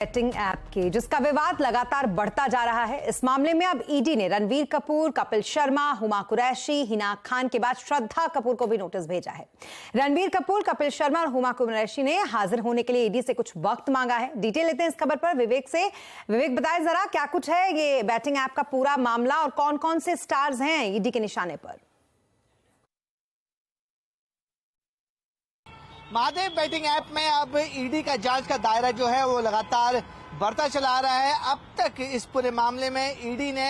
Betting app के जिसका विवाद लगातार बढ़ता जा रहा है। इस मामले में अब ईडी ने रणवीर कपूर, कपिल शर्मा, हुमा कुरैशी, हिना खान के बाद श्रद्धा कपूर को भी नोटिस भेजा है। रणवीर कपूर, कपिल शर्मा और हुमा कुरैशी ने हाजिर होने के लिए ईडी से कुछ वक्त मांगा है। डिटेल लेते हैं इस खबर पर विवेक से। विवेक, बताएं जरा क्या कुछ है ये बैटिंग ऐप का पूरा मामला और कौन कौन से स्टार्स हैं ईडी के निशाने पर। महादेव बैटिंग ऐप में अब ईडी का जांच का दायरा जो है वो लगातार बढ़ता चला आ रहा है। अब तक इस पूरे मामले में ईडी ने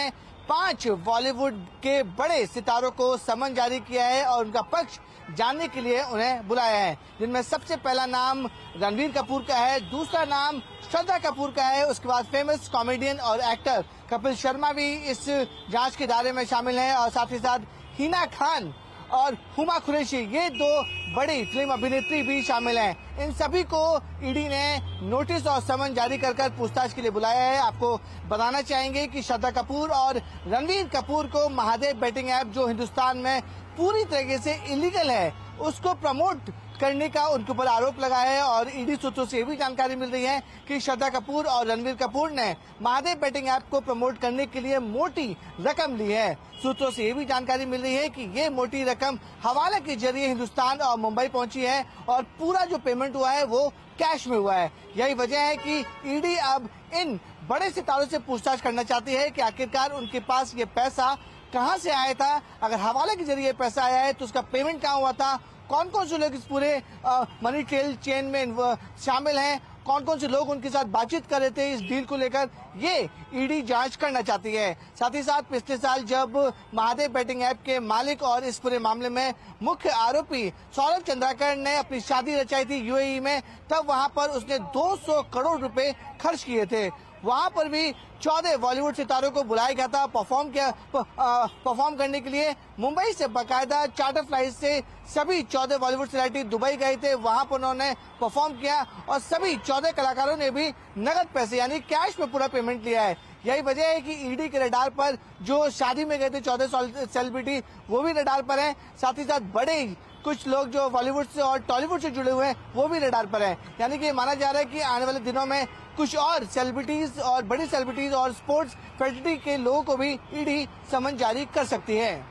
5 बॉलीवुड के बड़े सितारों को समन जारी किया है और उनका पक्ष जानने के लिए उन्हें बुलाया है, जिनमें सबसे पहला नाम रणवीर कपूर का है, दूसरा नाम श्रद्धा कपूर का है, उसके बाद फेमस कॉमेडियन और एक्टर कपिल शर्मा भी इस जांच के दायरे में शामिल हैं और साथ ही साथ हिना खान और हुमा कुरैशी, ये 2 बड़ी फिल्म अभिनेत्री भी शामिल हैं। इन सभी को ईडी ने नोटिस और समन जारी कर पूछताछ के लिए बुलाया है। आपको बताना चाहेंगे कि श्रद्धा कपूर और रणवीर कपूर को महादेव बैटिंग ऐप, जो हिंदुस्तान में पूरी तरीके से इलीगल है, उसको प्रमोट करने का उनके ऊपर आरोप लगा है और ईडी सूत्रों से ये भी जानकारी मिल रही है कि श्रद्धा कपूर और रणवीर कपूर ने महादेव बैटिंग ऐप को प्रमोट करने के लिए मोटी रकम ली है। सूत्रों से ये भी जानकारी मिल रही है कि ये मोटी रकम हवाले के जरिए हिंदुस्तान और मुंबई पहुंची है और पूरा जो पेमेंट हुआ है वो कैश में हुआ है। यही वजह है कि ईडी अब इन बड़े सितारों से पूछताछ करना चाहती है कि आखिरकार उनके पास ये पैसा कहां से आया था, अगर हवाले के जरिए पैसा आया है तो उसका पेमेंट कहां हुआ था, कौन कौन से लोग इस पूरे मनी ट्रेल चेन में शामिल हैं, कौन कौन से लोग उनके साथ बातचीत कर रहे थे इस डील को लेकर, ये ईडी जांच करना चाहती है। साथ ही साथ पिछले साल जब महादेव बैटिंग ऐप के मालिक और इस पूरे मामले में मुख्य आरोपी सौरभ चंद्राकर ने अपनी शादी रचाई थी यूएई में, तब वहां पर उसने 200 करोड़ रुपए खर्च किए थे। वहां पर भी 14 बॉलीवुड सितारों को बुलाया गया था परफॉर्म करने के लिए। मुंबई से बाकायदा चार्टर फ्लाइट से सभी 14 बॉलीवुड सेलिब्रिटी दुबई गए थे, वहां पर उन्होंने परफॉर्म किया और सभी 14 कलाकारों ने भी नगद पैसे यानी कैश में पूरा पेमेंट लिया है। यही वजह है कि ईडी के रडार पर जो शादी में गए थे 14 सेलिब्रिटी, वो भी रडार पर हैं। साथ ही साथ बड़े कुछ लोग जो बॉलीवुड से और टॉलीवुड से जुड़े हुए हैं वो भी रडार पर हैं। यानी कि माना जा रहा है कि आने वाले दिनों में कुछ और सेलिब्रिटीज और बड़ी सेलिब्रिटीज और स्पोर्ट्स फेडरेटी के लोगों को भी ईडी समन जारी कर सकती है।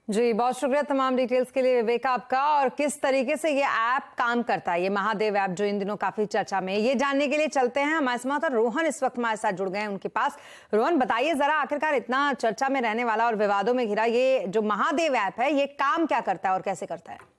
जी, बहुत शुक्रिया तमाम डिटेल्स के लिए विवेक आपका। और किस तरीके से ये ऐप काम करता है, ये महादेव ऐप जो इन दिनों काफी चर्चा में है, ये जानने के लिए चलते हैं हमारे साथ। रोहन इस वक्त हमारे साथ जुड़ गए हैं उनके पास। रोहन, बताइए जरा आखिरकार इतना चर्चा में रहने वाला और विवादों में घिरा ये जो महादेव ऐप है, ये काम क्या करता है और कैसे करता है?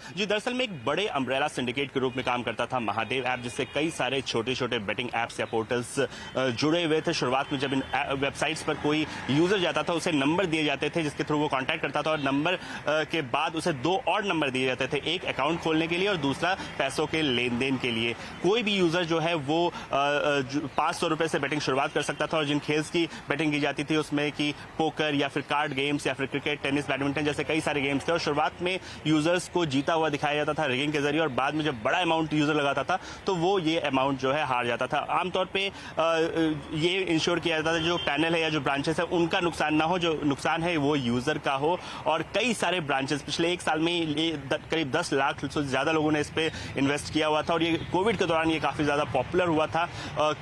जी, दरअसल में एक बड़े अम्ब्रेला सिंडिकेट के रूप में काम करता था महादेव ऐप, जिससे कई सारे छोटे छोटे बेटिंग ऐप्स या पोर्टल्स जुड़े हुए थे। शुरुआत में जब इन वेबसाइट्स पर कोई यूजर जाता था, उसे नंबर दिए जाते थे जिसके थ्रू वो कांटेक्ट करता था और नंबर के बाद उसे 2 और नंबर दिए जाते थे, एक अकाउंट खोलने के लिए और दूसरा पैसों के लेन देन के लिए। कोई भी यूजर जो है वो 500 रुपए से बेटिंग शुरुआत कर सकता था और जिन खेल्स की बेटिंग की जाती थी उसमें कि पोकर या फिर कार्ड गेम्स या फिर क्रिकेट, टेनिस, बैडमिंटन जैसे कई सारे गेम्स थे। और शुरुआत में यूजर्स को जीता हुआ दिखाया जाता था रिगिंग के जरिए और बाद में जब बड़ा अमाउंट यूजर लगाता था तो वो ये अमाउंट जो है हार जाता था। आमतौर पे ये इंश्योर किया जाता था जो पैनल है या जो ब्रांचेस है उनका नुकसान ना हो, जो नुकसान है वो यूजर का हो। और कई सारे ब्रांचेस पिछले 1 साल में करीब 10 लाख से ज्यादा लोगों ने इस पे इन्वेस्ट किया हुआ था और ये कोविड के दौरान ये काफी ज्यादा पॉपुलर हुआ था।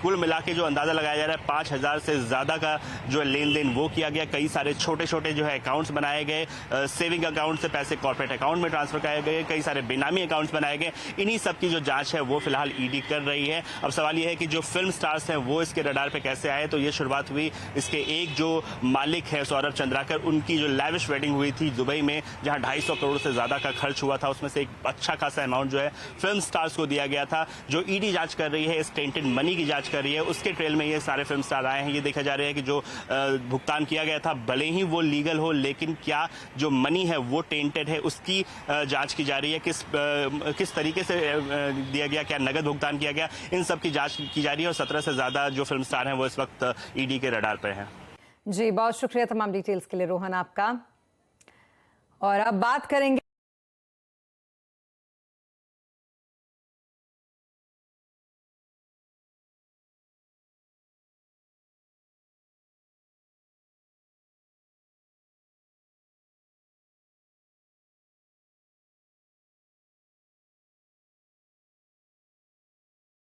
कुल मिला के जो अंदाजा लगाया जा रहा है 5000 से ज्यादा का जो लेन देन वो किया गया। कई सारे छोटे छोटे जो है अकाउंट्स बनाए गए, सेविंग अकाउंट से पैसे कॉर्पोरेट अकाउंट में ट्रांसफर किए गए, कई सारे बेनामी अकाउंट्स बनाए गए। इन्हीं सब की जो जांच है वो फिलहाल ईडी कर रही है। अब सवाल ये है कि जो फिल्म स्टार्स हैं वो इसके रडार पे कैसे आए। तो ये शुरुआत हुई इसके एक जो मालिक है सौरभ चंद्राकर, उनकी जो लैविश वेडिंग हुई थी दुबई में जहां 250 करोड़ से ज्यादा का खर्च हुआ था, उसमें से एक अच्छा खासा अमाउंट जो है फिल्म स्टार्स को दिया गया था। जो ईडी जांच कर रही है, इस टेंटेड मनी की जांच कर रही है, उसके ट्रेल में ये सारे फिल्म स्टार आए हैं। ये देखा जा रहा है कि जो भुगतान किया गया था भले ही वो लीगल हो, लेकिन क्या जो मनी है वो टेंटेड है, उसकी जांच की जा रही है। किस तरीके से दिया गया, क्या नगद भुगतान किया गया, इन सब की जांच की जा रही है। और 17 से ज्यादा जो फिल्म स्टार हैं वो इस वक्त ईडी के रडार पर हैं। जी, बहुत शुक्रिया तमाम डिटेल्स के लिए रोहन आपका। और अब बात करेंगे